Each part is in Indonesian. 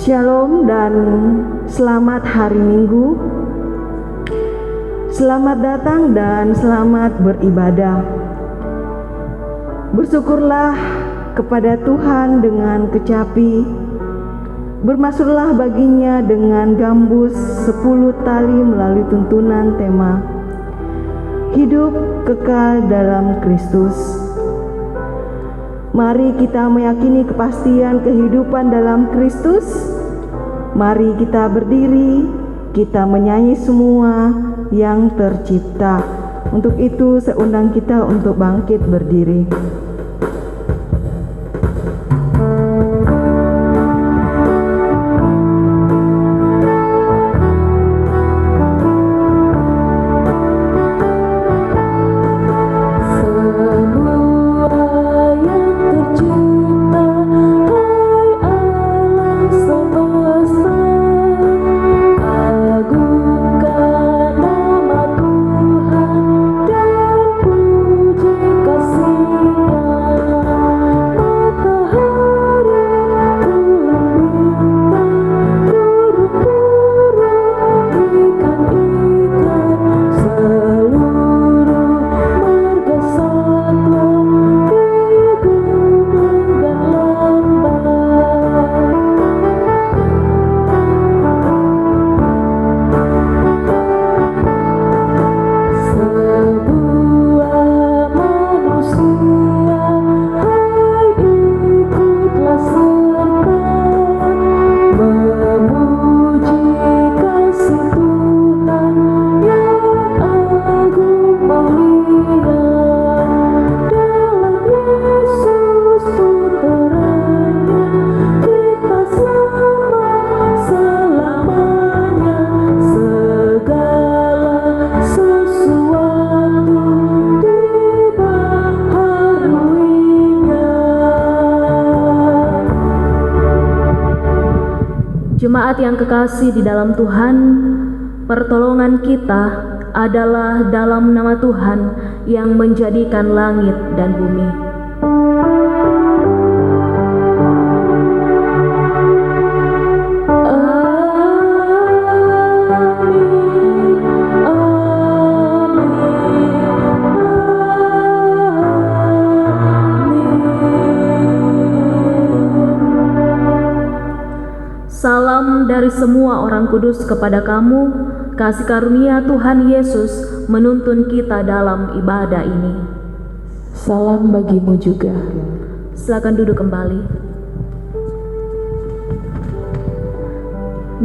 Shalom dan selamat hari Minggu. Selamat datang dan selamat beribadah. Bersyukurlah kepada Tuhan dengan kecapi. Bermaksudlah baginya dengan gambus 10 tali melalui tuntunan tema hidup kekal dalam Kristus. Mari kita meyakini kepastian kehidupan dalam Kristus. Mari kita berdiri, kita menyanyi semua yang tercipta. Untuk itu saya undang kita untuk bangkit berdiri. Jemaat yang kekasih di dalam Tuhan, pertolongan kita adalah dalam nama Tuhan yang menjadikan langit dan bumi. Salam dari semua orang kudus kepada kamu. Kasih karunia Tuhan Yesus menuntun kita dalam ibadah ini. Salam bagimu juga. Silakan duduk kembali.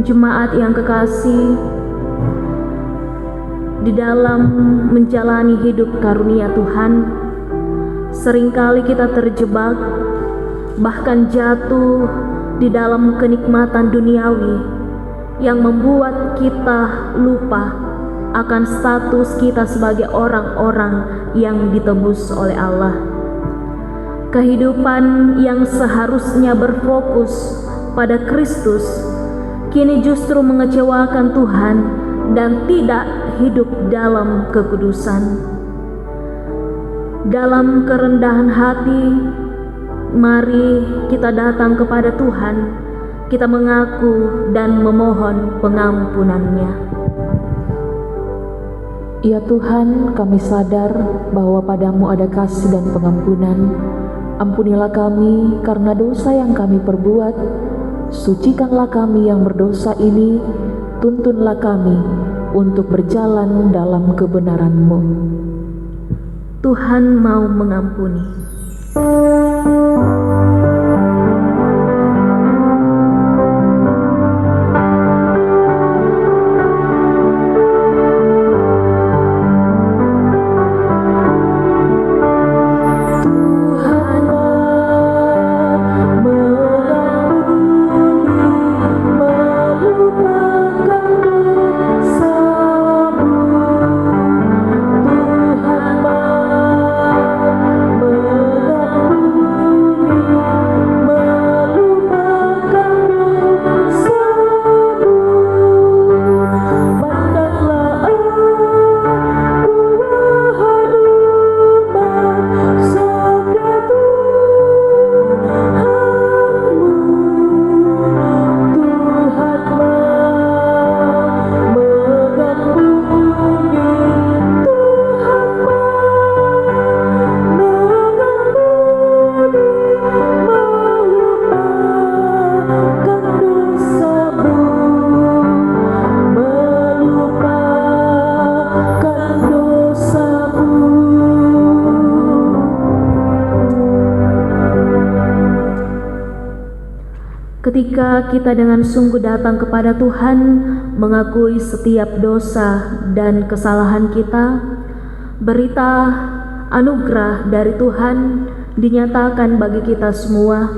Jemaat yang kekasih, di dalam menjalani hidup karunia Tuhan, seringkali kita terjebak, bahkan jatuh di dalam kenikmatan duniawi yang membuat kita lupa akan status kita sebagai orang-orang yang ditebus oleh Allah. Kehidupan yang seharusnya berfokus pada Kristus kini justru mengecewakan Tuhan dan tidak hidup dalam kekudusan. Dalam kerendahan hati, mari kita datang kepada Tuhan, kita mengaku dan memohon pengampunan-Nya. Ya Tuhan, kami sadar bahwa padamu ada kasih dan pengampunan. Ampunilah kami karena dosa yang kami perbuat. Sucikanlah kami yang berdosa ini, tuntunlah kami untuk berjalan dalam kebenaran-Mu. Tuhan mau mengampuni. Tuhan Ketika kita dengan sungguh datang kepada Tuhan, mengakui setiap dosa dan kesalahan kita, berita anugerah dari Tuhan dinyatakan bagi kita semua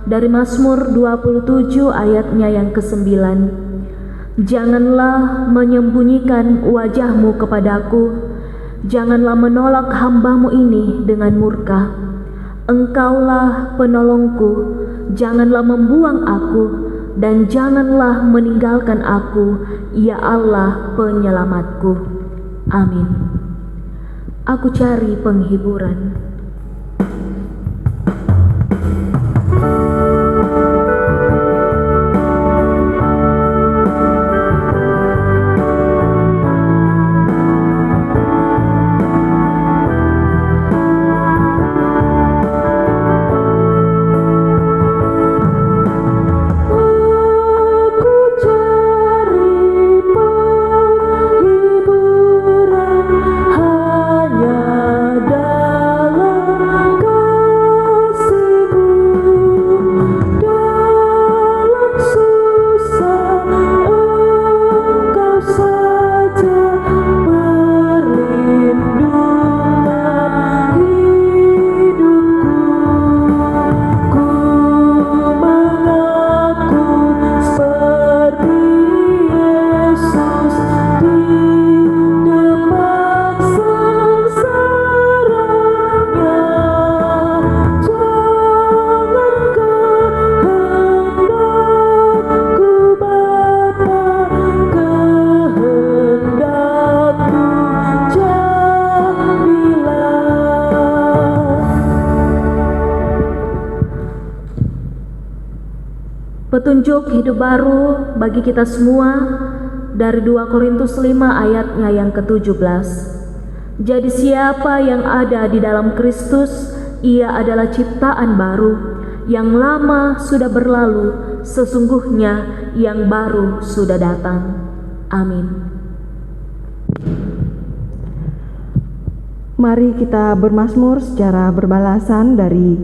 dari Mazmur 27 ayatnya yang ke-9. Janganlah menyembunyikan wajahmu kepadaku, janganlah menolak hamba-Mu ini dengan murka. Engkaulah penolongku, janganlah membuang aku, dan janganlah meninggalkan aku, ya Allah penyelamatku. Amin. Aku cari penghiburan. Petunjuk hidup baru bagi kita semua dari 2 Korintus 5 ayatnya yang ke-17. Jadi siapa yang ada di dalam Kristus, ia adalah ciptaan baru, yang lama sudah berlalu, sesungguhnya yang baru sudah datang. Amin. Mari kita bermazmur secara berbalasan dari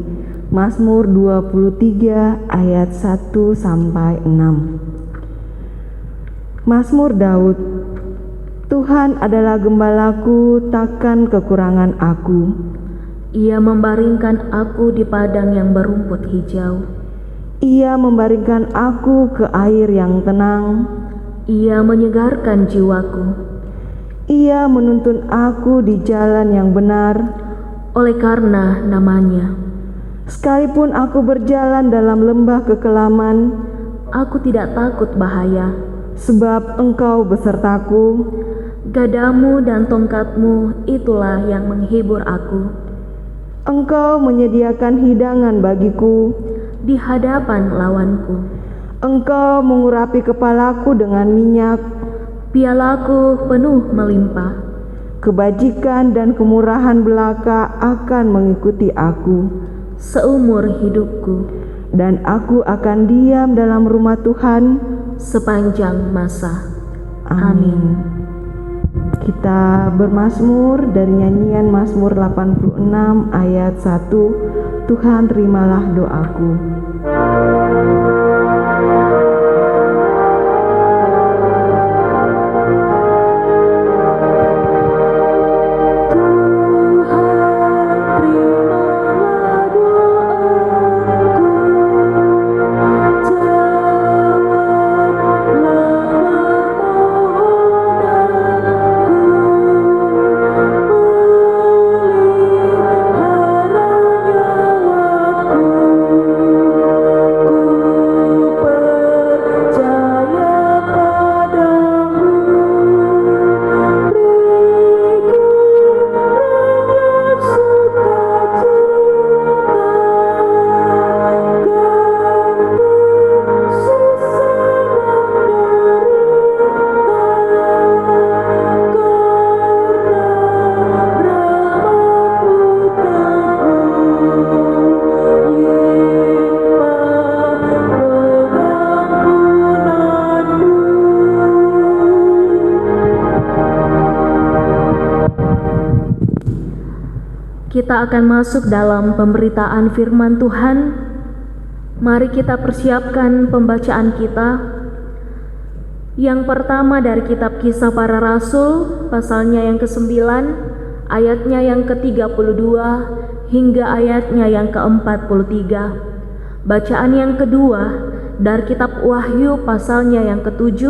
Mazmur 23 ayat 1 sampai 6. Mazmur Daud. Tuhan adalah gembalaku, takkan kekurangan aku. Ia membaringkan aku di padang yang berumput hijau. Ia membaringkan aku ke air yang tenang. Ia menyegarkan jiwaku. Ia menuntun aku di jalan yang benar oleh karena namanya. Sekalipun aku berjalan dalam lembah kekelaman, aku tidak takut bahaya, sebab Engkau besertaku. Gadamu dan tongkatmu itulah yang menghibur aku. Engkau menyediakan hidangan bagiku di hadapan lawanku. Engkau mengurapi kepalaku dengan minyak, pialaku penuh melimpah. Kebajikan dan kemurahan belaka akan mengikuti aku seumur hidupku, dan aku akan diam dalam rumah Tuhan sepanjang masa. Amin. Kita bermazmur dari nyanyian Mazmur 86 ayat 1. Tuhan terimalah doaku. Kita akan masuk dalam pemberitaan firman Tuhan Mari kita persiapkan pembacaan kita. Yang pertama dari kitab Kisah Para Rasul, pasalnya yang ke-9, ayatnya yang ke-32 hingga ayatnya yang ke-43. Bacaan yang kedua dari kitab Wahyu, pasalnya yang ke-7,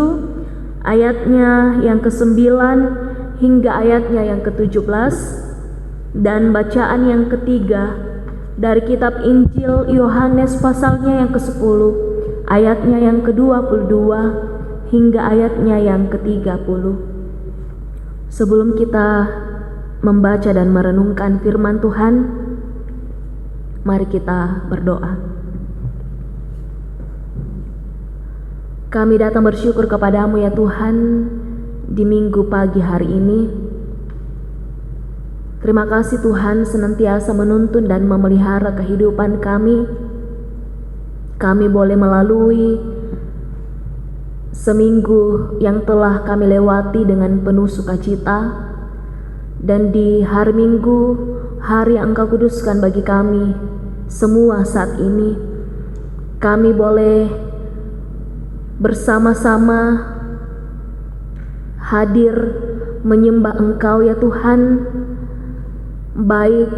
ayatnya yang ke-9 hingga ayatnya yang ke-17. Dan bacaan yang ketiga dari kitab Injil Yohanes, pasalnya yang ke-10, ayatnya yang ke-22 hingga ayatnya yang ke-30. Sebelum kita membaca dan merenungkan firman Tuhan, mari kita berdoa. Kami datang bersyukur kepadamu ya Tuhan di minggu pagi hari ini. Terima kasih Tuhan senantiasa menuntun dan memelihara kehidupan kami. Kami boleh melalui seminggu yang telah kami lewati dengan penuh sukacita, dan di hari Minggu, hari yang Engkau kuduskan bagi kami semua saat ini, kami boleh bersama-sama hadir menyembah Engkau ya Tuhan, baik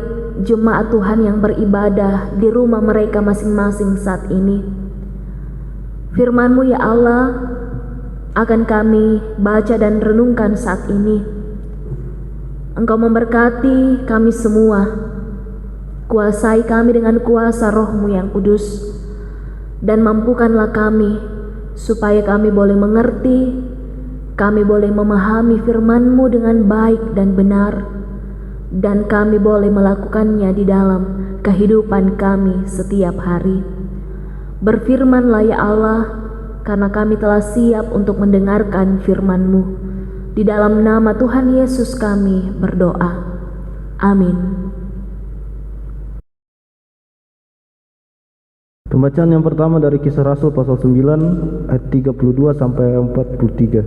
jemaat Tuhan yang beribadah di rumah mereka masing-masing saat ini. Firman-Mu ya Allah akan kami baca dan renungkan saat ini. Engkau memberkati kami semua. Kuasai kami dengan kuasa Roh-Mu yang kudus, dan mampukanlah kami supaya kami boleh mengerti, kami boleh memahami firman-Mu dengan baik dan benar, dan kami boleh melakukannya di dalam kehidupan kami setiap hari. Berfirmanlah ya Allah, karena kami telah siap untuk mendengarkan firman-Mu. Di dalam nama Tuhan Yesus kami berdoa. Amin. Pembacaan yang pertama dari Kisah Rasul pasal 9 ayat 32 sampai 43.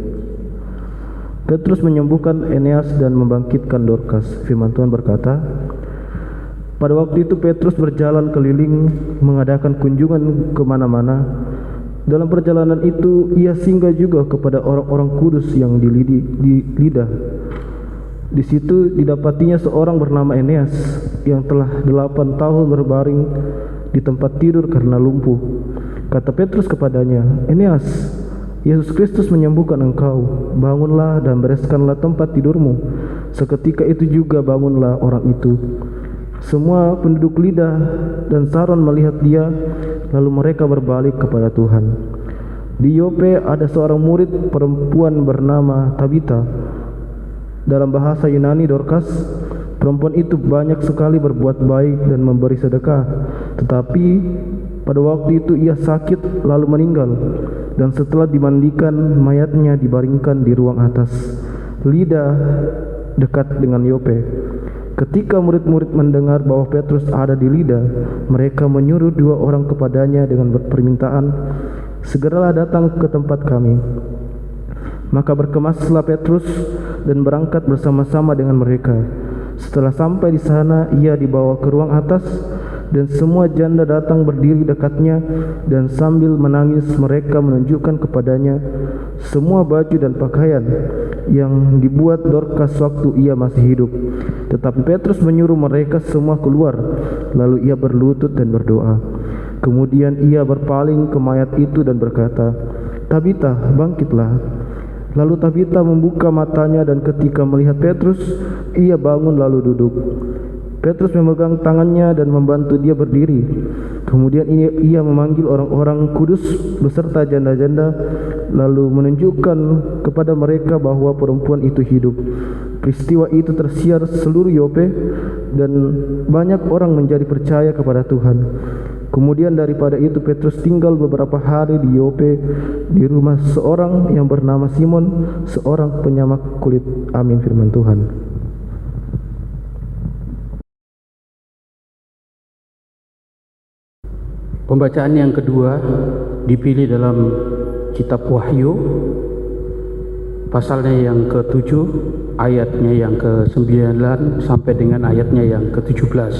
Petrus menyembuhkan Eneas dan membangkitkan Dorcas. Firman Tuhan berkata, pada waktu itu Petrus berjalan keliling mengadakan kunjungan kemana-mana. Dalam perjalanan itu ia singgah juga kepada orang-orang kudus yang di Lida. Di situ didapatinya seorang bernama Eneas yang telah 8 tahun berbaring di tempat tidur karena lumpuh. Kata Petrus kepadanya, Eneas, Yesus Kristus menyembuhkan engkau. Bangunlah dan bereskanlah tempat tidurmu. Seketika itu juga bangunlah orang itu. Semua penduduk Lida dan Saron melihat dia, lalu mereka berbalik kepada Tuhan. Di Yope ada seorang murid perempuan bernama Tabita, dalam bahasa Yunani Dorcas. Perempuan itu banyak sekali berbuat baik dan memberi sedekah, tetapi pada waktu itu ia sakit lalu meninggal, dan setelah dimandikan mayatnya dibaringkan di ruang atas. Lida dekat dengan Yope. Ketika murid-murid mendengar bahwa Petrus ada di Lida, mereka menyuruh 2 orang kepadanya dengan permintaan, segeralah datang ke tempat kami. Maka berkemaslah Petrus dan berangkat bersama-sama dengan mereka. Setelah sampai di sana, ia dibawa ke ruang atas, dan semua janda datang berdiri dekatnya, dan sambil menangis mereka menunjukkan kepadanya semua baju dan pakaian yang dibuat Dorcas waktu ia masih hidup. Tetapi Petrus menyuruh mereka semua keluar, lalu ia berlutut dan berdoa. Kemudian ia berpaling ke mayat itu dan berkata, Tabita, bangkitlah. Lalu Tabita membuka matanya, dan ketika melihat Petrus, ia bangun lalu duduk. Petrus memegang tangannya dan membantu dia berdiri. Kemudian ia memanggil orang-orang kudus beserta janda-janda, lalu menunjukkan kepada mereka bahwa perempuan itu hidup. Peristiwa itu tersiar seluruh Yope, dan banyak orang menjadi percaya kepada Tuhan. Kemudian daripada itu Petrus tinggal beberapa hari di Yope, di rumah seorang yang bernama Simon, seorang penyamak kulit. Amin. Firman Tuhan. Pembacaan yang kedua dipilih dalam kitab Wahyu, pasalnya yang ke-7, ayatnya yang ke-9 sampai dengan ayatnya yang ke-17.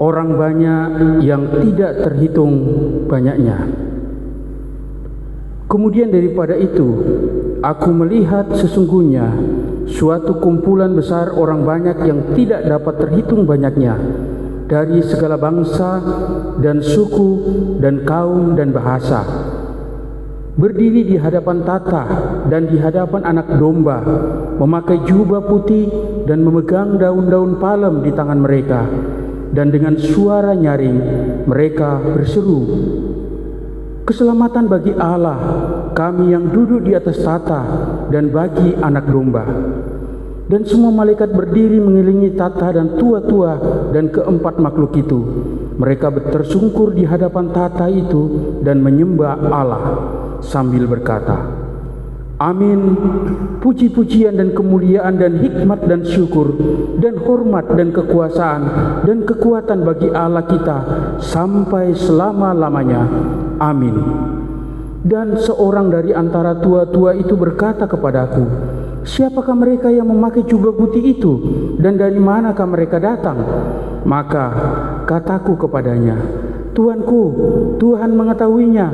orang banyak yang tidak terhitung banyaknya. Kemudian daripada itu, aku melihat sesungguhnya suatu kumpulan besar orang banyak yang tidak dapat terhitung banyaknya, dari segala bangsa dan suku dan kaum dan bahasa, berdiri di hadapan tahta dan di hadapan Anak Domba, memakai jubah putih dan memegang daun-daun palem di tangan mereka, dan dengan suara nyaring mereka berseru, "Keselamatan bagi Allah, kami yang duduk di atas tahta, dan bagi Anak Domba." Dan semua malaikat berdiri mengelilingi tahta dan tua-tua dan keempat makhluk itu. Mereka tersungkur di hadapan tahta itu dan menyembah Allah sambil berkata, "Amin, puji-pujian dan kemuliaan dan hikmat dan syukur dan hormat dan kekuasaan dan kekuatan bagi Allah kita sampai selama-lamanya. Amin." Dan seorang dari antara tua-tua itu berkata kepadaku, "Siapakah mereka yang memakai jubah putih itu, dan dari manakah mereka datang?" Maka kataku kepadanya, "Tuanku, Tuhan mengetahuinya."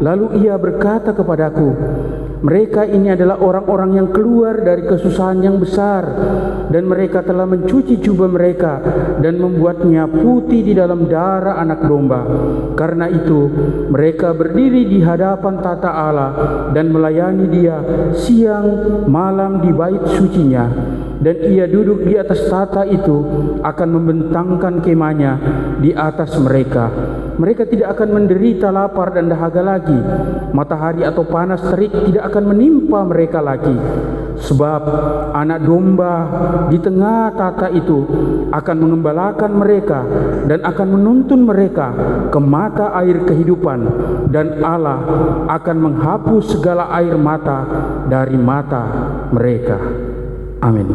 Lalu ia berkata kepadaku, "Mereka ini adalah orang-orang yang keluar dari kesusahan yang besar, dan mereka telah mencuci jubah mereka dan membuatnya putih di dalam darah Anak Domba. Karena itu mereka berdiri di hadapan tahta Allah dan melayani Dia siang malam di bait sucinya. Dan Ia duduk di atas tahta itu akan membentangkan kemahnya di atas mereka. Mereka tidak akan menderita lapar dan dahaga lagi. Matahari atau panas terik tidak akan menimpa mereka lagi. Sebab Anak Domba di tengah tahta itu akan mengembalakan mereka dan akan menuntun mereka ke mata air kehidupan, dan Allah akan menghapus segala air mata dari mata mereka." Amin.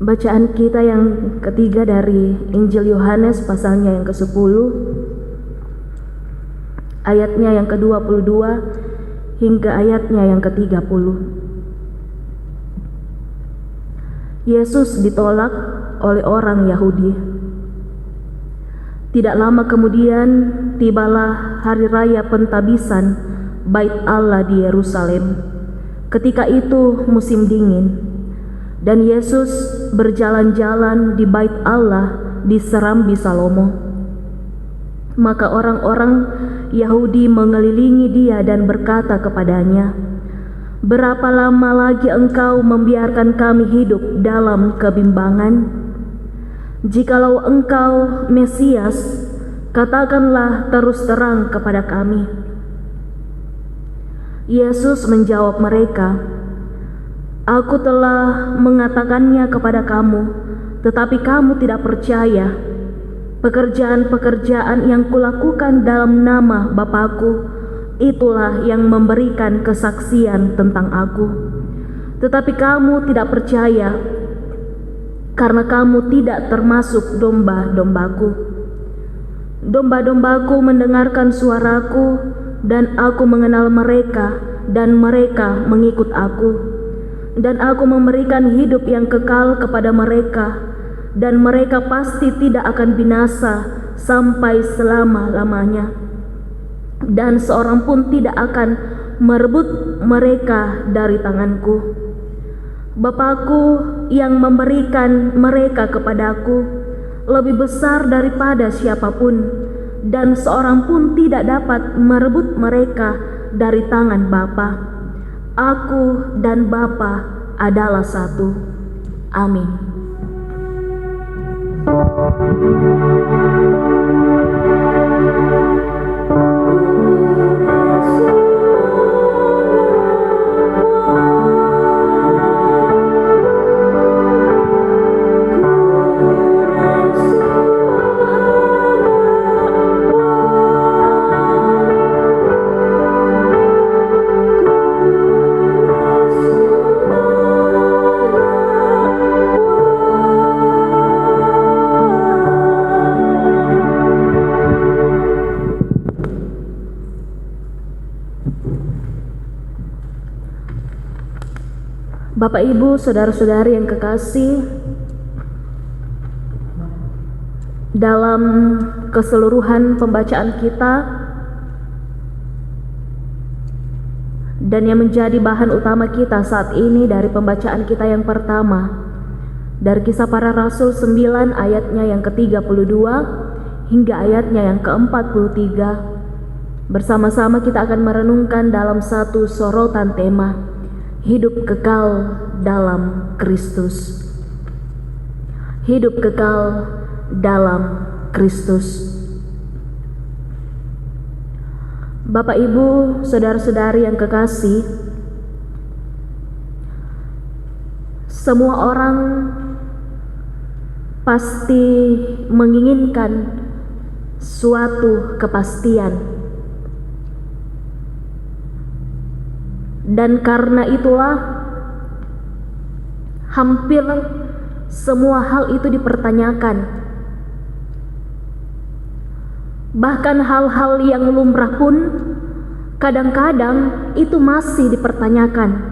Bacaan kita yang ketiga dari Injil Yohanes pasalnya yang ke-10, ayatnya yang ke-22 hingga ayatnya yang ke-30. Yesus ditolak oleh orang Yahudi. Tidak lama kemudian tibalah hari raya pentabisan Bait Allah di Yerusalem. Ketika itu musim dingin. Dan Yesus berjalan-jalan di bait Allah di Serambi Salomo. Maka orang-orang Yahudi mengelilingi Dia dan berkata kepadanya, "Berapa lama lagi engkau membiarkan kami hidup dalam kebimbangan? Jikalau engkau Mesias, katakanlah terus terang kepada kami." Yesus menjawab mereka, "Aku telah mengatakannya kepada kamu, tetapi kamu tidak percaya. Pekerjaan-pekerjaan yang kulakukan dalam nama Bapa-Ku, itulah yang memberikan kesaksian tentang Aku. Tetapi kamu tidak percaya, karena kamu tidak termasuk domba-dombaku. Domba-dombaku mendengarkan suaraku, dan Aku mengenal mereka, dan mereka mengikut Aku. Dan Aku memberikan hidup yang kekal kepada mereka, dan mereka pasti tidak akan binasa sampai selama-lamanya. Dan seorang pun tidak akan merebut mereka dari tanganku. Bapa-Ku yang memberikan mereka kepadaku lebih besar daripada siapapun, dan seorang pun tidak dapat merebut mereka dari tangan Bapa. Aku dan Bapa adalah satu. Amin. Bapak, Ibu, saudara-saudari yang kekasih, dalam keseluruhan pembacaan kita dan yang menjadi bahan utama kita saat ini dari pembacaan kita yang pertama dari Kisah Para Rasul 9 ayatnya yang ke-32 hingga ayatnya yang ke-43, bersama-sama kita akan merenungkan dalam satu sorotan tema, hidup kekal dalam Kristus. Hidup kekal dalam Kristus. Bapak, Ibu, saudara-saudari yang kekasih, semua orang pasti menginginkan suatu kepastian, dan karena itulah hampir semua hal itu dipertanyakan. Bahkan hal-hal yang lumrah pun kadang-kadang itu masih dipertanyakan.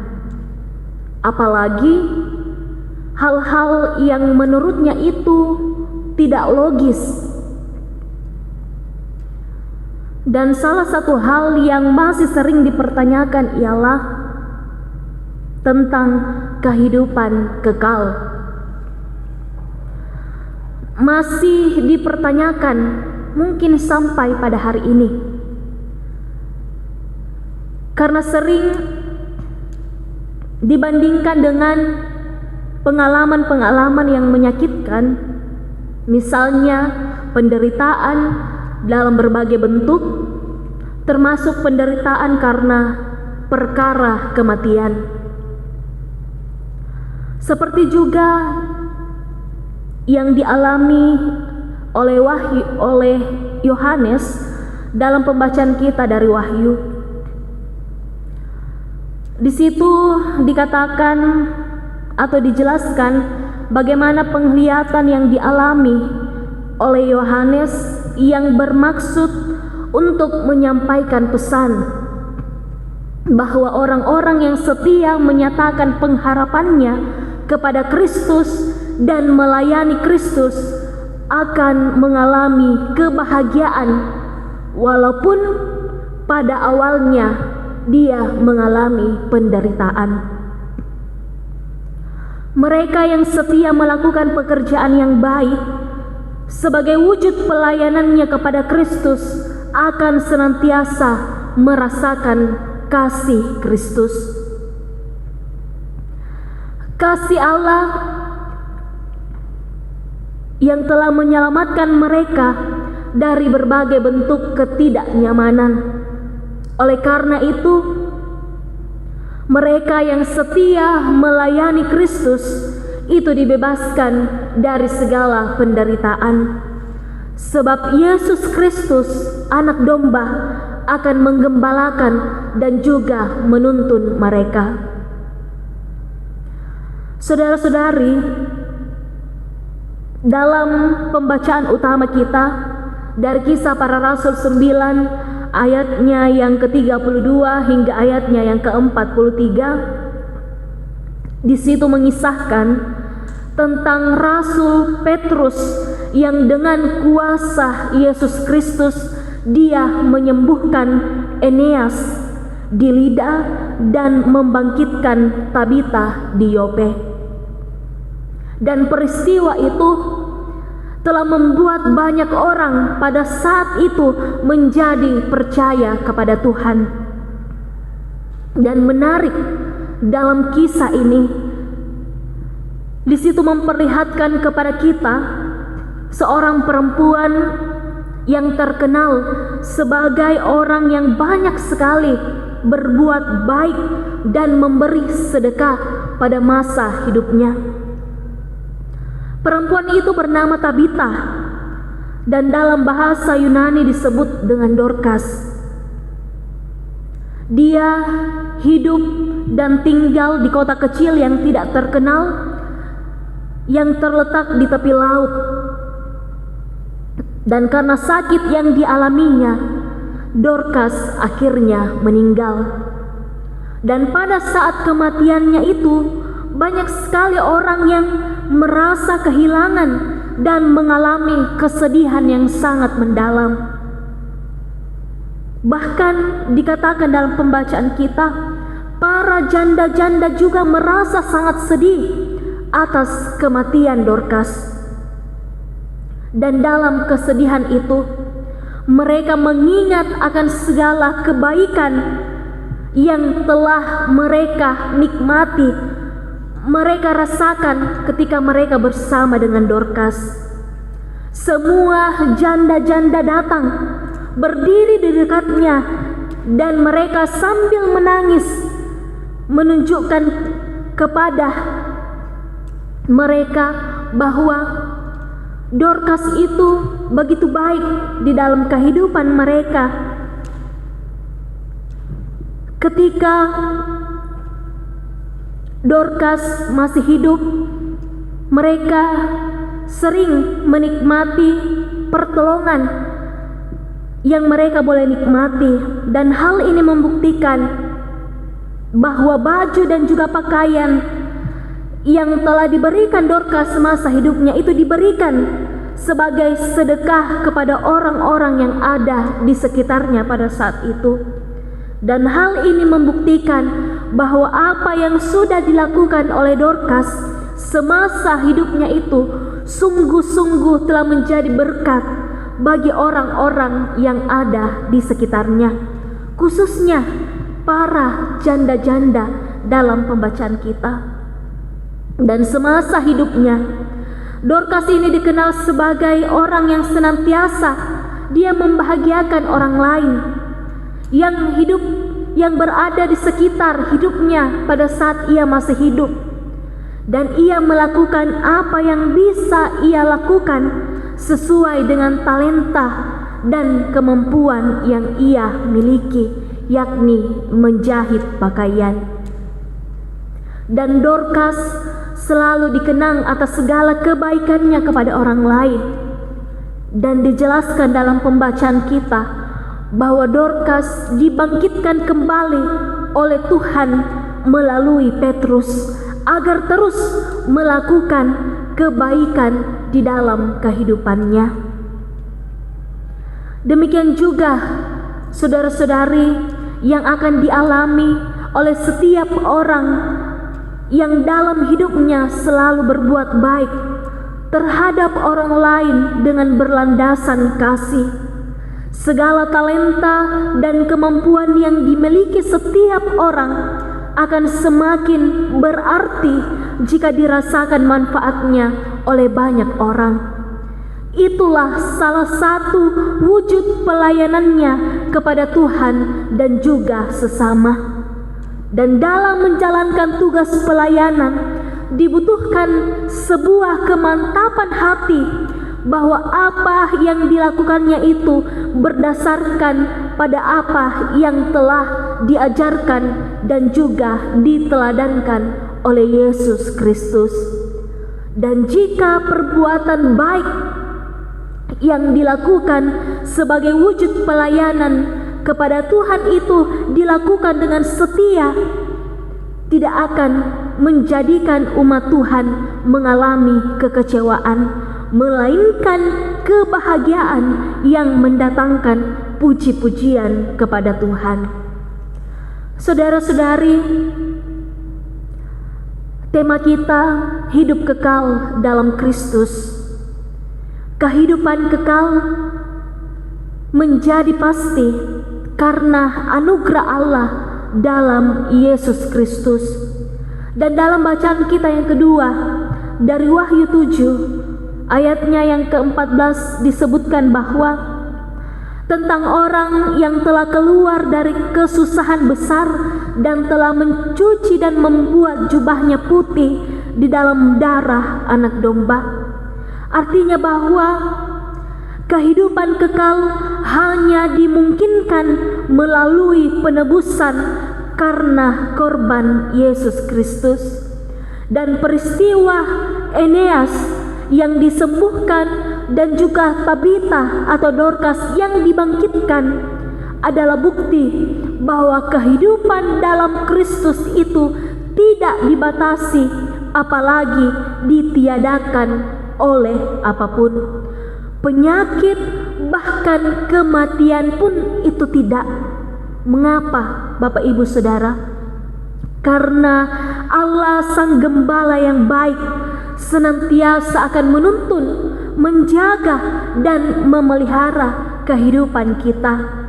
Apalagi hal-hal yang menurutnya itu tidak logis. Dan salah satu hal yang masih sering dipertanyakan ialah tentang kehidupan kekal. Masih dipertanyakan mungkin sampai pada hari ini, karena sering dibandingkan dengan pengalaman-pengalaman yang menyakitkan, misalnya penderitaan dalam berbagai bentuk, termasuk penderitaan karena perkara kematian. Seperti juga yang dialami oleh Yohanes dalam pembacaan kita dari Wahyu. Di situ dikatakan atau dijelaskan bagaimana penglihatan yang dialami oleh Yohanes yang bermaksud untuk menyampaikan pesan bahwa orang-orang yang setia menyatakan pengharapannya kepada Kristus dan melayani Kristus akan mengalami kebahagiaan walaupun pada awalnya dia mengalami penderitaan. Mereka yang setia melakukan pekerjaan yang baik sebagai wujud pelayanannya kepada Kristus akan senantiasa merasakan kasih Kristus. Kasih Allah yang telah menyelamatkan mereka dari berbagai bentuk ketidaknyamanan. Oleh karena itu, mereka yang setia melayani Kristus itu dibebaskan dari segala penderitaan, sebab Yesus Kristus, Anak Domba, akan menggembalakan dan juga menuntun mereka. Saudara-saudari, dalam pembacaan utama kita dari Kisah Para Rasul 9 ayatnya yang ke-32 hingga ayatnya yang ke-43, di situ mengisahkan tentang Rasul Petrus yang dengan kuasa Yesus Kristus dia menyembuhkan Eneas di Lida dan membangkitkan Tabita di Yope. Dan peristiwa itu telah membuat banyak orang pada saat itu menjadi percaya kepada Tuhan. Dan menarik dalam kisah ini, di situ memperlihatkan kepada kita seorang perempuan yang terkenal sebagai orang yang banyak sekali berbuat baik dan memberi sedekah pada masa hidupnya. Perempuan itu bernama Tabita dan dalam bahasa Yunani disebut dengan Dorcas. Dia hidup dan tinggal di kota kecil yang tidak terkenal yang terletak di tepi laut. Dan karena sakit yang dialaminya, Dorcas akhirnya meninggal. Dan pada saat kematiannya itu, banyak sekali orang yang merasa kehilangan dan mengalami kesedihan yang sangat mendalam. Bahkan dikatakan dalam pembacaan kita, para janda-janda juga merasa sangat sedih atas kematian Dorcas. Dan dalam kesedihan itu, mereka mengingat akan segala kebaikan yang telah mereka nikmati, mereka rasakan ketika mereka bersama dengan Dorcas. Semua janda-janda datang, berdiri di dekatnya, dan mereka sambil menangis menunjukkan kepada mereka bahwa Dorcas itu begitu baik di dalam kehidupan mereka. Ketika Dorcas masih hidup, mereka sering menikmati pertolongan yang mereka boleh nikmati, dan hal ini membuktikan bahwa baju dan juga pakaian yang telah diberikan Dorcas semasa hidupnya itu diberikan sebagai sedekah kepada orang-orang yang ada di sekitarnya pada saat itu. Dan hal ini membuktikan bahwa apa yang sudah dilakukan oleh Dorcas semasa hidupnya itu sungguh-sungguh telah menjadi berkat bagi orang-orang yang ada di sekitarnya, khususnya para janda-janda dalam pembacaan kita. Dan semasa hidupnya, Dorcas ini dikenal sebagai orang yang senantiasa dia membahagiakan orang lain yang berada di sekitar hidupnya pada saat ia masih hidup. Dan ia melakukan apa yang bisa ia lakukan sesuai dengan talenta dan kemampuan yang ia miliki, yakni menjahit pakaian. Dan Dorcas selalu dikenang atas segala kebaikannya kepada orang lain. Dan dijelaskan dalam pembacaan kita bahwa Dorcas dibangkitkan kembali oleh Tuhan melalui Petrus agar terus melakukan kebaikan di dalam kehidupannya. Demikian juga saudara-saudari yang akan dialami oleh setiap orang yang dalam hidupnya selalu berbuat baik terhadap orang lain dengan berlandasan kasih. Segala talenta dan kemampuan yang dimiliki setiap orang akan semakin berarti jika dirasakan manfaatnya oleh banyak orang. Itulah salah satu wujud pelayanannya kepada Tuhan dan juga sesama. Dan dalam menjalankan tugas pelayanan dibutuhkan sebuah kemantapan hati bahwa apa yang dilakukannya itu berdasarkan pada apa yang telah diajarkan dan juga diteladankan oleh Yesus Kristus. Dan jika perbuatan baik yang dilakukan sebagai wujud pelayanan kepada Tuhan itu dilakukan dengan setia, tidak akan menjadikan umat Tuhan mengalami kekecewaan, melainkan kebahagiaan yang mendatangkan puji-pujian kepada Tuhan. Saudara-saudari, tema kita hidup kekal dalam Kristus. Kehidupan kekal menjadi pasti karena anugerah Allah dalam Yesus Kristus. Dan dalam bacaan kita yang kedua dari Wahyu 7 ayatnya yang ke-14 disebutkan bahwa tentang orang yang telah keluar dari kesusahan besar dan telah mencuci dan membuat jubahnya putih di dalam darah anak domba. Artinya bahwa kehidupan kekal hanya dimungkinkan melalui penebusan karena korban Yesus Kristus. Dan peristiwa Eneas yang disembuhkan dan juga Tabita atau Dorcas yang dibangkitkan adalah bukti bahwa kehidupan dalam Kristus itu tidak dibatasi, apalagi ditiadakan oleh apapun. Penyakit bahkan kematian pun itu tidak. Mengapa, Bapak Ibu Saudara? Karena Allah Sang Gembala yang baik senantiasa akan menuntun, menjaga dan memelihara kehidupan kita.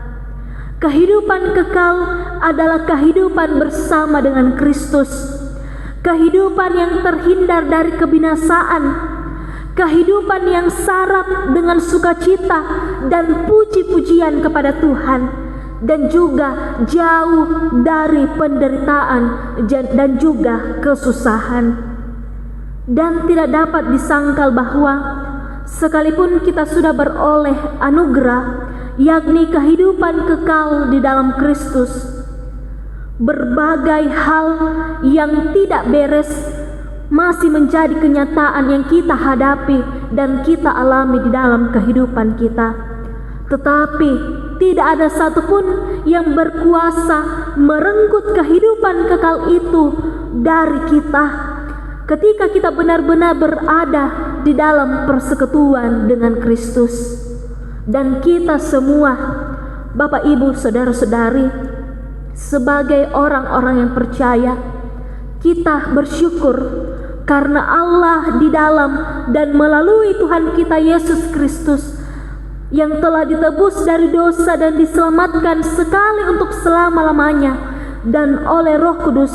Kehidupan kekal adalah kehidupan bersama dengan Kristus. Kehidupan yang terhindar dari kebinasaan. Kehidupan yang syarat dengan sukacita dan puji-pujian kepada Tuhan. Dan juga jauh dari penderitaan dan juga kesusahan. Dan tidak dapat disangkal bahwa sekalipun kita sudah beroleh anugerah, yakni kehidupan kekal di dalam Kristus, berbagai hal yang tidak beres masih menjadi kenyataan yang kita hadapi dan kita alami di dalam kehidupan kita. Tetapi tidak ada satupun yang berkuasa merenggut kehidupan kekal itu dari kita ketika kita benar-benar berada di dalam persekutuan dengan Kristus. Dan kita semua, Bapak Ibu Saudara-saudari, sebagai orang-orang yang percaya, kita bersyukur karena Allah di dalam dan melalui Tuhan kita Yesus Kristus yang telah ditebus dari dosa dan diselamatkan sekali untuk selama-lamanya, dan oleh Roh Kudus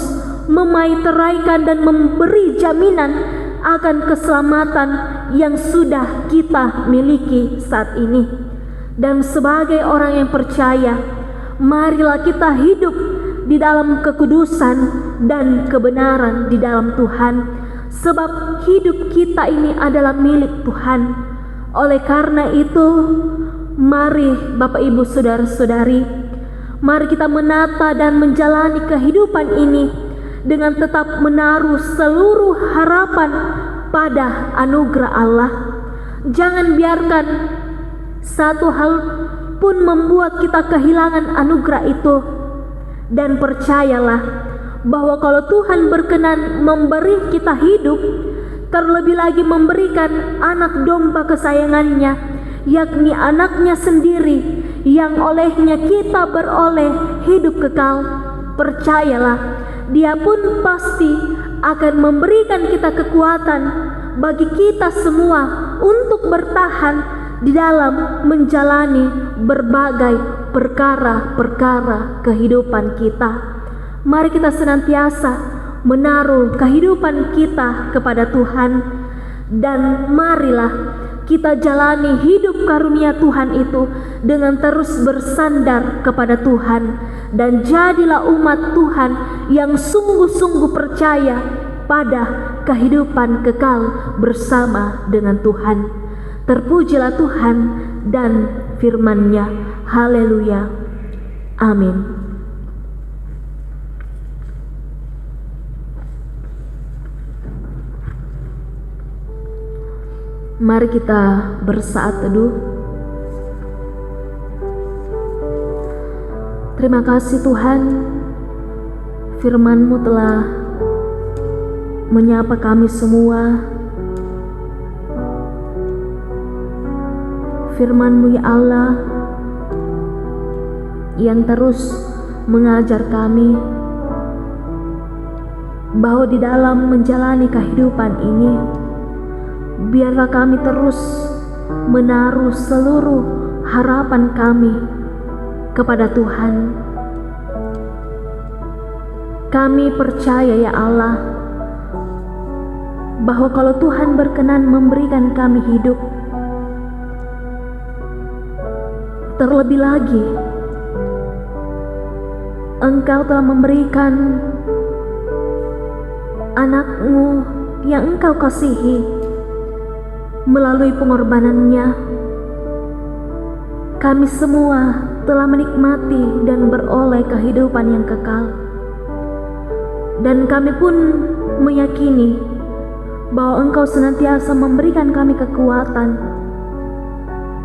memaiteraikan dan memberi jaminan akan keselamatan yang sudah kita miliki saat ini. Dan sebagai orang yang percaya, marilah kita hidup di dalam kekudusan dan kebenaran di dalam Tuhan, sebab hidup kita ini adalah milik Tuhan. Oleh karena itu, mari Bapak Ibu Saudara-saudari, mari kita menata dan menjalani kehidupan ini dengan tetap menaruh seluruh harapan pada anugerah Allah. Jangan biarkan satu hal pun membuat kita kehilangan anugerah itu. Dan percayalah bahwa kalau Tuhan berkenan memberi kita hidup, terlebih lagi memberikan anak domba kesayangannya, yakni anaknya sendiri, yang olehnya kita beroleh hidup kekal, percayalah Dia pun pasti akan memberikan kita kekuatan bagi kita semua untuk bertahan di dalam menjalani berbagai perkara-perkara kehidupan kita. Mari kita senantiasa menaruh kehidupan kita kepada Tuhan, dan marilah kita jalani hidup karunia Tuhan itu dengan terus bersandar kepada Tuhan, dan jadilah umat Tuhan yang sungguh-sungguh percaya pada kehidupan kekal bersama dengan Tuhan. Terpujilah Tuhan dan firman-Nya. Haleluya. Amin. Mari kita bersaat teduh. Terima kasih Tuhan, firman-Mu telah menyapa kami semua. Firman-Mu ya Allah yang terus mengajar kami bahwa di dalam menjalani kehidupan ini, biarlah kami terus menaruh seluruh harapan kami kepada Tuhan. Kami percaya ya Allah bahwa kalau Tuhan berkenan memberikan kami hidup, terlebih lagi Engkau telah memberikan anak-Mu yang Engkau kasihi melalui pengorbanannya. Kami semua telah menikmati dan beroleh kehidupan yang kekal, dan kami pun meyakini bahwa Engkau senantiasa memberikan kami kekuatan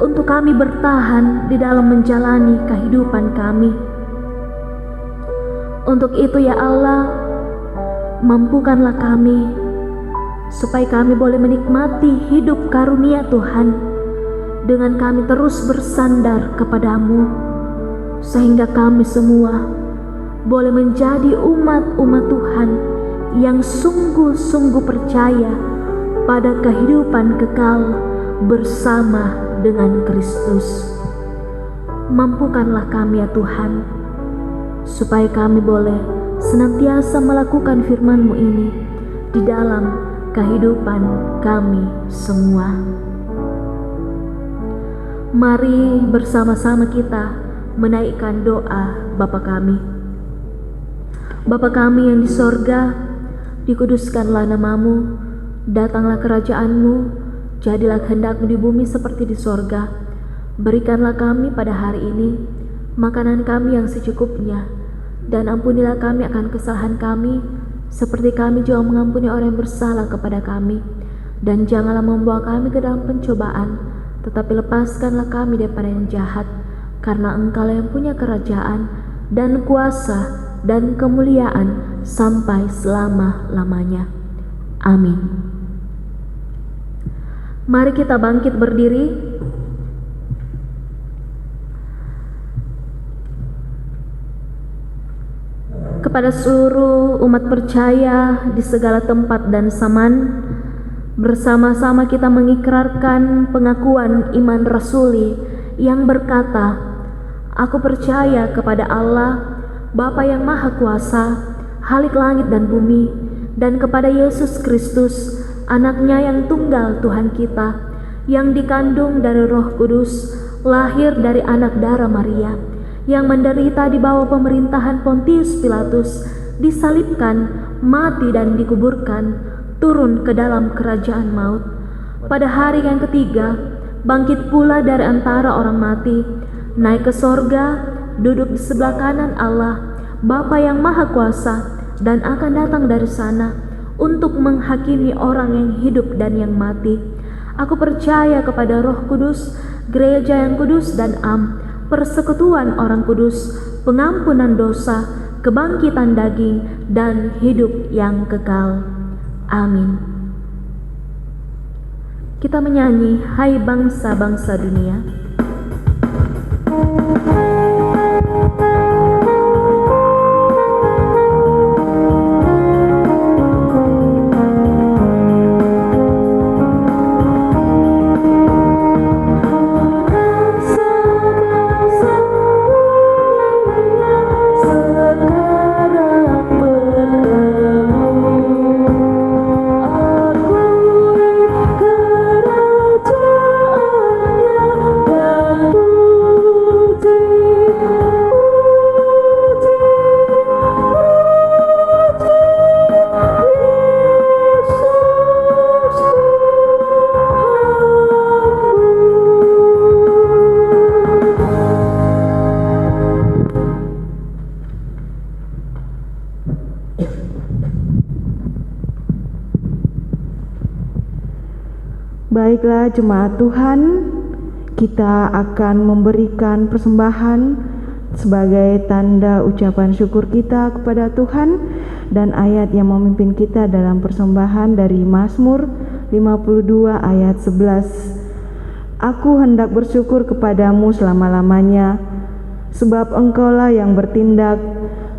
untuk kami bertahan di dalam menjalani kehidupan kami. Untuk itu ya Allah, Mampukanlah kami supaya kami boleh menikmati hidup karunia Tuhan dengan kami terus bersandar kepadamu, sehingga kami semua boleh menjadi umat-umat Tuhan yang sungguh-sungguh percaya pada kehidupan kekal bersama dengan Kristus. Mampukanlah kami ya Tuhan, supaya kami boleh senantiasa melakukan firman-Mu ini di dalam kehidupan kami semua. Mari bersama-sama kita menaikkan doa Bapa kami. Bapa kami yang di sorga, dikuduskanlah nama-Mu, datanglah kerajaan-Mu, jadilah kehendak-Mu di bumi seperti di sorga. Berikanlah kami pada hari ini makanan kami yang secukupnya, dan ampunilah kami akan kesalahan kami, seperti kami juga mengampuni orang yang bersalah kepada kami. Dan janganlah membawa kami ke dalam pencobaan, tetapi lepaskanlah kami daripada yang jahat, karena Engkau yang punya kerajaan dan kuasa dan kemuliaan sampai selama-lamanya. Amin. Mari kita bangkit berdiri. Kepada seluruh umat percaya di segala tempat dan zaman, bersama-sama kita mengikrarkan pengakuan iman rasuli yang berkata, "Aku percaya kepada Allah, Bapa yang Maha Kuasa, Khalik langit dan bumi, dan kepada Yesus Kristus, Anaknya yang tunggal Tuhan kita, yang dikandung dari Roh Kudus, lahir dari anak darah Maria, yang menderita di bawah pemerintahan Pontius Pilatus, disalibkan, mati dan dikuburkan, turun ke dalam kerajaan maut. Pada hari yang ketiga, bangkit pula dari antara orang mati, naik ke sorga, duduk di sebelah kanan Allah, Bapa yang Maha Kuasa, dan akan datang dari sana untuk menghakimi orang yang hidup dan yang mati. Aku percaya kepada Roh Kudus, gereja yang kudus dan am, persekutuan orang kudus, pengampunan dosa, kebangkitan daging, dan hidup yang kekal. Amin. Kita menyanyi Hai Bangsa-Bangsa Dunia. Baiklah jemaat Tuhan, kita akan memberikan persembahan sebagai tanda ucapan syukur kita kepada Tuhan, dan ayat yang memimpin kita dalam persembahan dari Mazmur 52 ayat 11. Aku hendak bersyukur kepadamu selama-lamanya, sebab Engkaulah yang bertindak,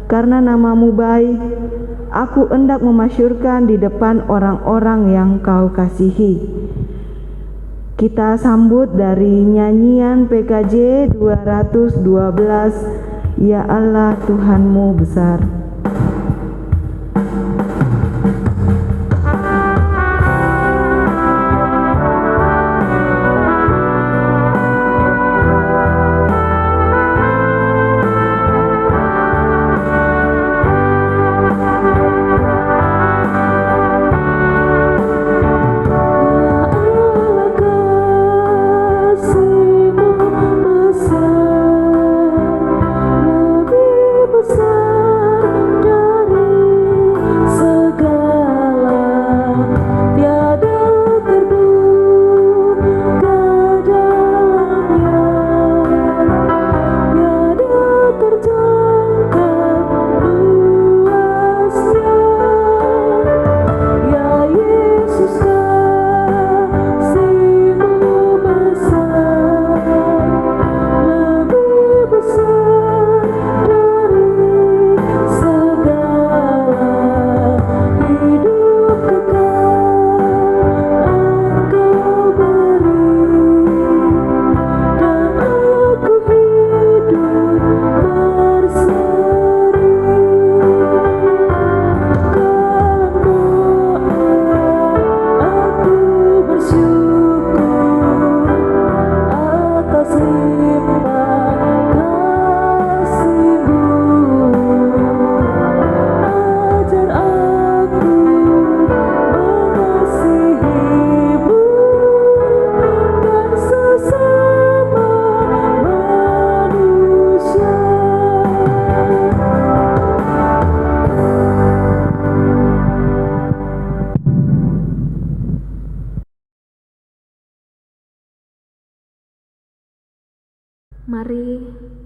karena namamu baik. Aku hendak memasyurkan di depan orang-orang yang Kau kasihi. Kita sambut dari nyanyian PKJ 212, Ya Allah Tuhanmu besar. Besar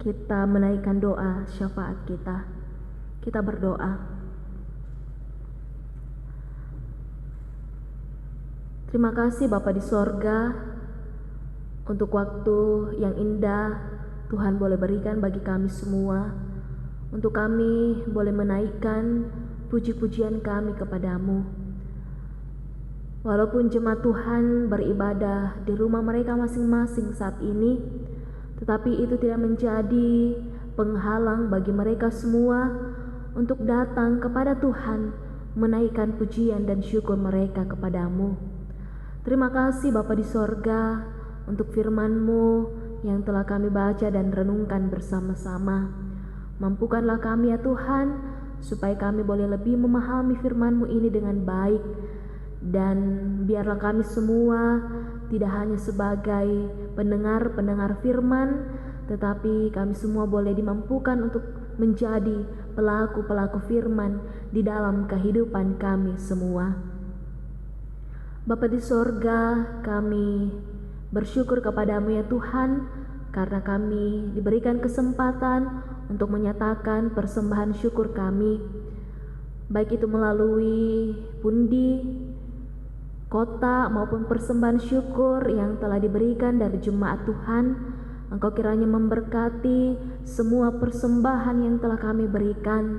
kita menaikkan doa syafaat kita. Kita berdoa. Terima kasih Bapa di sorga untuk waktu yang indah Tuhan boleh berikan bagi kami semua, untuk kami boleh menaikkan puji-pujian kami kepadamu. Walaupun jemaat Tuhan beribadah di rumah mereka masing-masing saat ini, tetapi itu tidak menjadi penghalang bagi mereka semua untuk datang kepada Tuhan, menaikkan pujian dan syukur mereka kepadamu. Terima kasih Bapa di sorga untuk firman-Mu yang telah kami baca dan renungkan bersama-sama. Mampukanlah kami ya Tuhan, supaya kami boleh lebih memahami firman-Mu ini dengan baik. Dan biarlah kami semua tidak hanya sebagai pendengar-pendengar firman, tetapi kami semua boleh dimampukan untuk menjadi pelaku-pelaku firman di dalam kehidupan kami semua. Bapa di sorga, kami bersyukur kepadamu ya Tuhan, karena kami diberikan kesempatan untuk menyatakan persembahan syukur kami, baik itu melalui pundi, kota maupun persembahan syukur yang telah diberikan dari jemaat Tuhan. Engkau kiranya memberkati semua persembahan yang telah kami berikan,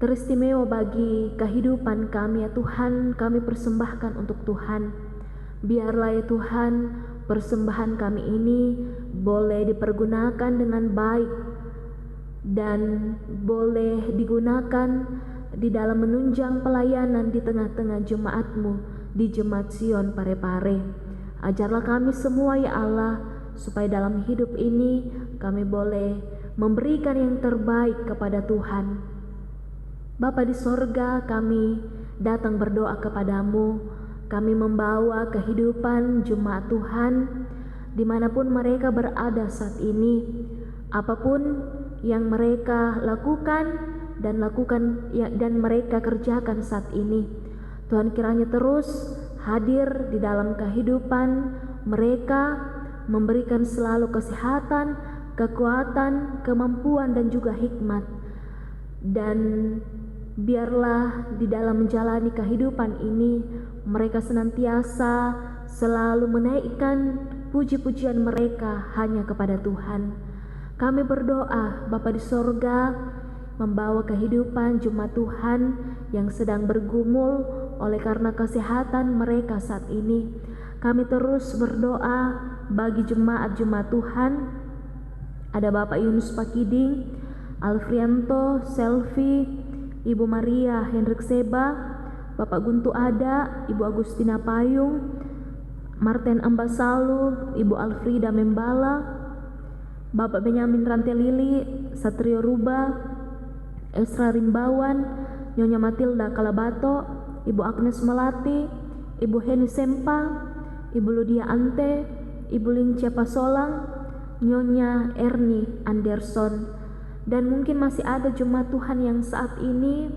teristimewa bagi kehidupan kami ya Tuhan. Kami persembahkan untuk Tuhan. Biarlah ya Tuhan, persembahan kami ini boleh dipergunakan dengan baik dan boleh digunakan di dalam menunjang pelayanan di tengah-tengah jemaat-Mu di Jemaat Sion Parepare. Ajarlah kami semua ya Allah, supaya dalam hidup ini kami boleh memberikan yang terbaik kepada Tuhan. Bapa di sorga, kami datang berdoa kepadamu. Kami membawa kehidupan jemaat Tuhan dimanapun mereka berada saat ini. Apapun yang mereka lakukan dan mereka kerjakan saat ini, Tuhan kiranya terus hadir di dalam kehidupan mereka, memberikan selalu kesehatan, kekuatan, kemampuan dan juga hikmat. Dan biarlah di dalam menjalani kehidupan ini mereka senantiasa selalu menaikkan puji-pujian mereka hanya kepada Tuhan. Kami berdoa Bapa di sorga, membawa kehidupan jemaat Tuhan yang sedang bergumul oleh karena kesehatan mereka saat ini. Kami terus berdoa bagi jemaat-jemaat Tuhan. Ada Bapak Yunus Pakiding, Alfrianto, Selvi, Ibu Maria Hendrik Seba, Bapak Guntu Ada, Ibu Agustina Payung, Martin Ambasalu, Ibu Alfrida Membala, Bapak Benyamin Rantelili, Satrio Ruba, Esra Rimbawan, Nyonya Matilda Kalabato, Ibu Agnes Melati, Ibu Heni Sempa, Ibu Ludia Ante, Ibu Lincia Pasolang, Nyonya Erni Anderson. Dan mungkin masih ada jemaat Tuhan yang saat ini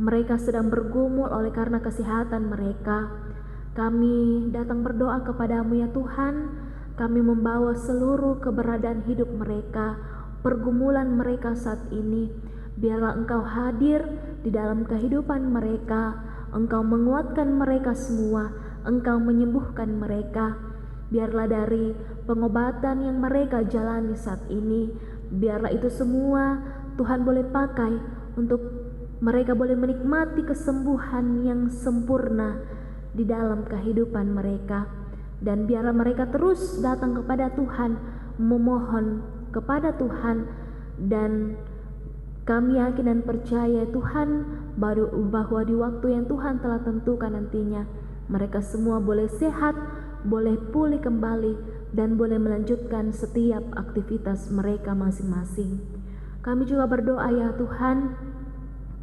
mereka sedang bergumul oleh karena kesehatan mereka. Kami datang berdoa kepadamu ya Tuhan. Kami membawa seluruh keberadaan hidup mereka, pergumulan mereka saat ini. Biarlah Engkau hadir di dalam kehidupan mereka. Engkau menguatkan mereka semua. Engkau menyembuhkan mereka. Biarlah dari pengobatan yang mereka jalani saat ini, biarlah itu semua Tuhan boleh pakai untuk mereka boleh menikmati kesembuhan yang sempurna di dalam kehidupan mereka. Dan biarlah mereka terus datang kepada Tuhan, memohon kepada Tuhan. Dan kami yakin dan percaya Tuhan bahwa di waktu yang Tuhan telah tentukan nantinya mereka semua boleh sehat, boleh pulih kembali, dan boleh melanjutkan setiap aktivitas mereka masing-masing. Kami juga berdoa ya Tuhan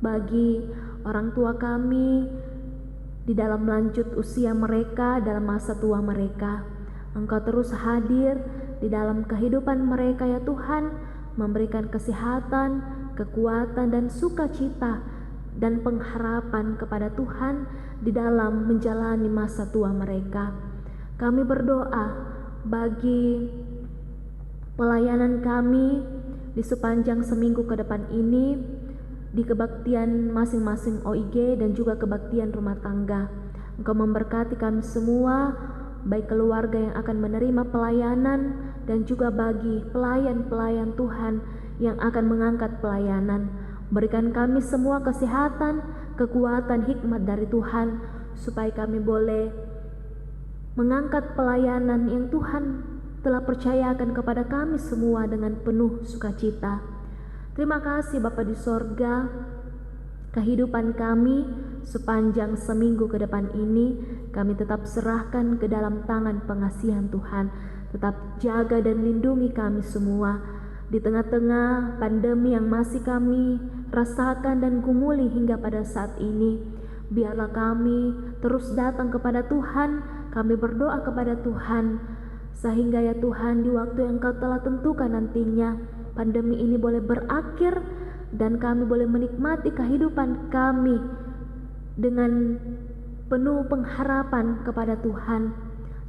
bagi orang tua kami di dalam lanjut usia mereka, dalam masa tua mereka. Engkau terus hadir di dalam kehidupan mereka ya Tuhan, memberikan kesehatan, kekuatan dan sukacita dan pengharapan kepada Tuhan di dalam menjalani masa tua mereka. Kami berdoa bagi pelayanan kami di sepanjang seminggu ke depan ini, di kebaktian masing-masing OIG dan juga kebaktian rumah tangga. Engkau memberkati kami semua, baik keluarga yang akan menerima pelayanan dan juga bagi pelayan-pelayan Tuhan yang akan mengangkat pelayanan. Berikan kami semua kesehatan, kekuatan, hikmat dari Tuhan, supaya kami boleh mengangkat pelayanan yang Tuhan telah percayakan kepada kami semua dengan penuh sukacita. Terima kasih Bapa di sorga, kehidupan kami sepanjang seminggu ke depan ini kami tetap serahkan ke dalam tangan pengasihan Tuhan. Tetap jaga dan lindungi kami semua di tengah-tengah pandemi yang masih kami rasakan dan gumuli hingga pada saat ini. Biarlah kami terus datang kepada Tuhan, kami berdoa kepada Tuhan, sehingga ya Tuhan, di waktu yang Kau telah tentukan nantinya, pandemi ini boleh berakhir dan kami boleh menikmati kehidupan kami dengan penuh pengharapan kepada Tuhan.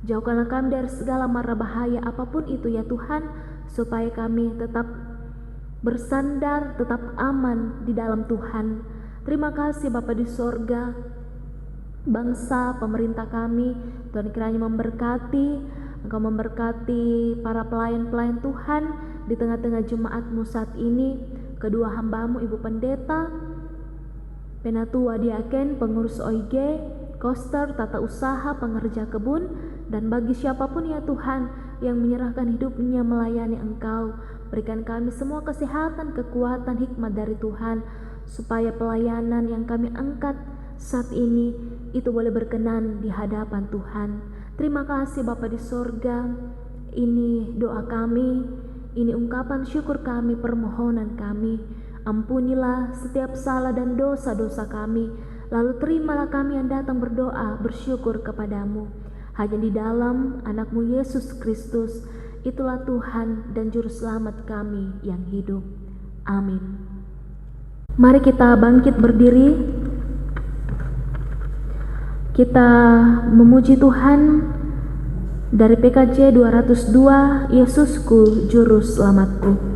Jauhkanlah kami dari segala mara bahaya apapun itu ya Tuhan, supaya kami tetap bersandar, tetap aman di dalam Tuhan. Terima kasih Bapa di sorga, bangsa, pemerintah kami, Tuhan kiranya memberkati, Engkau memberkati para pelayan-pelayan Tuhan di tengah-tengah jemaat-Mu saat ini, kedua hamba-Mu Ibu Pendeta, Penatua Diaken, pengurus OIG, koster, tata usaha, pengerja kebun, dan bagi siapapun ya Tuhan yang menyerahkan hidupnya melayani Engkau, berikan kami semua kesehatan, kekuatan, hikmat dari Tuhan, supaya pelayanan yang kami angkat saat ini itu boleh berkenan di hadapan Tuhan. Terima kasih Bapa di sorga, ini doa kami, ini ungkapan syukur kami, permohonan kami. Ampunilah setiap salah dan dosa-dosa kami, lalu terimalah kami yang datang berdoa, bersyukur kepadamu. Hanya di dalam anak-Mu Yesus Kristus, itulah Tuhan dan Juru Selamat kami yang hidup. Amin. Mari kita bangkit berdiri. Kita memuji Tuhan dari PKJ 202, Yesusku Juru Selamatku.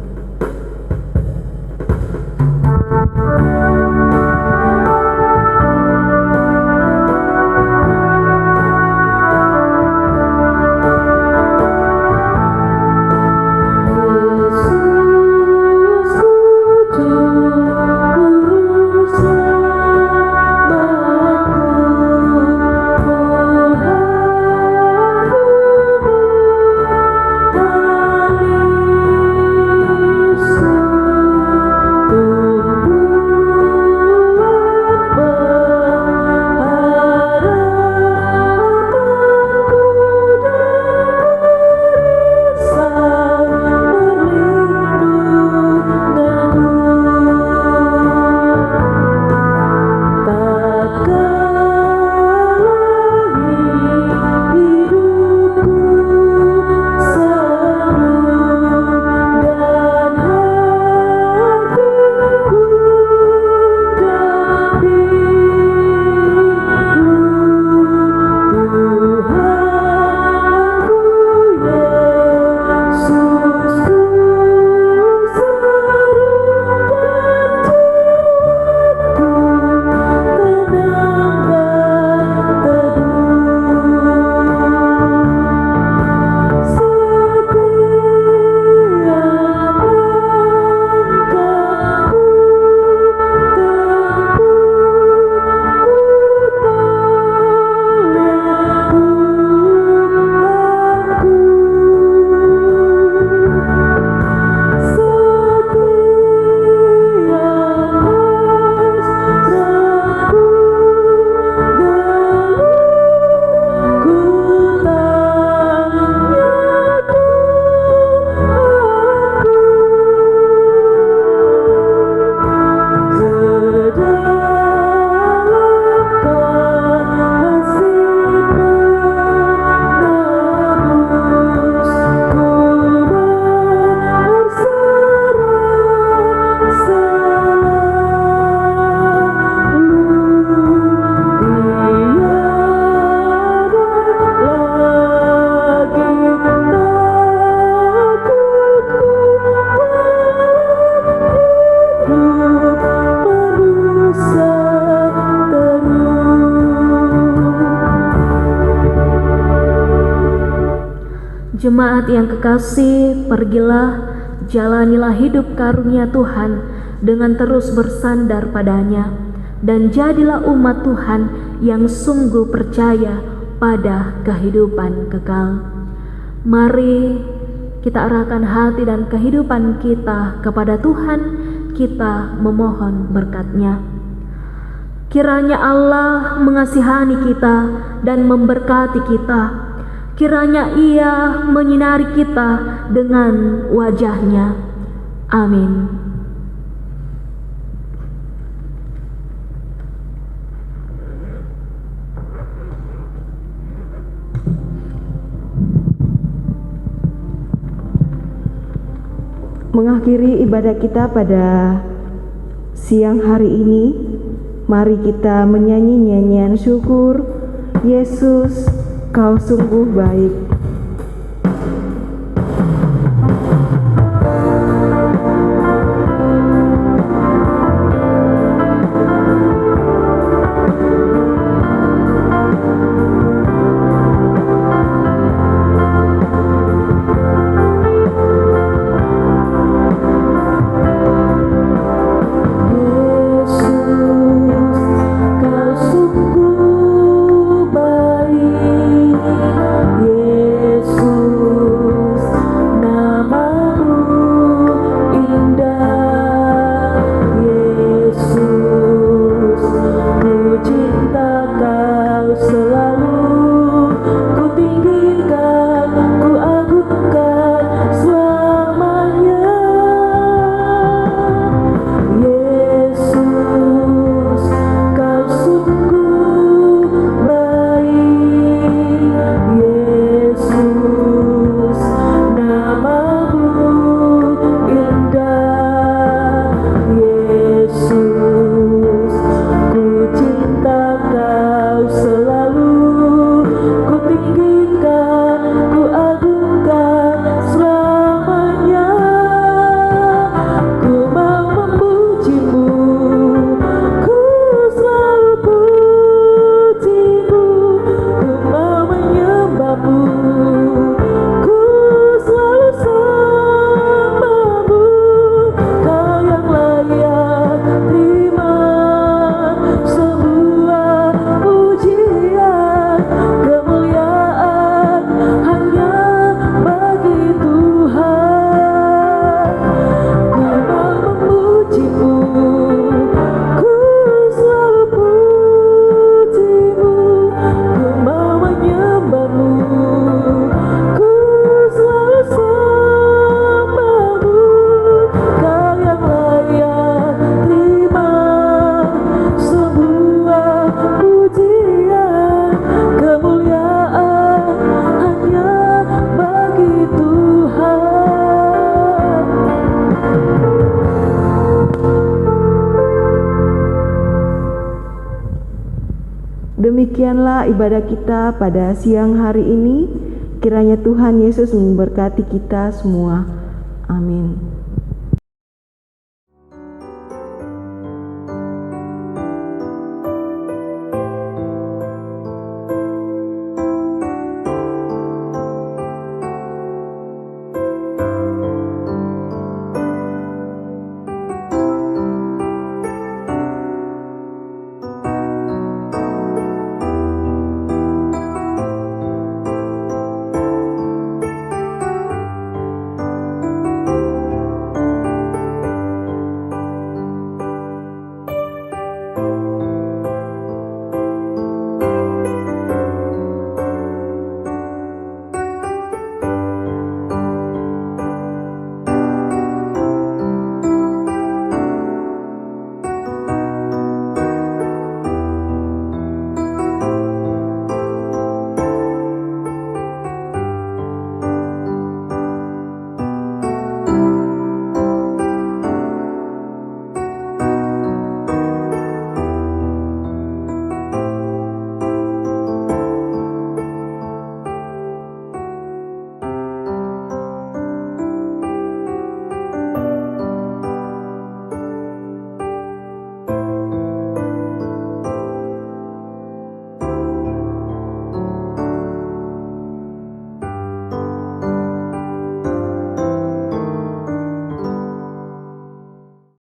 Jemaat yang kekasih, pergilah, jalanilah hidup karunia Tuhan dengan terus bersandar padanya, dan jadilah umat Tuhan yang sungguh percaya pada kehidupan kekal. Mari kita arahkan hati dan kehidupan kita kepada Tuhan, kita memohon berkat-Nya. Kiranya Allah mengasihani kita dan memberkati kita. Kiranya Ia menyinari kita dengan wajah-Nya. Amin. Mengakhiri ibadah kita pada siang hari ini, mari kita menyanyi nyanyian syukur. Yesus, Kau sungguh baik. Demikianlah ibadah kita pada siang hari ini. Kiranya Tuhan Yesus memberkati kita semua. Amin.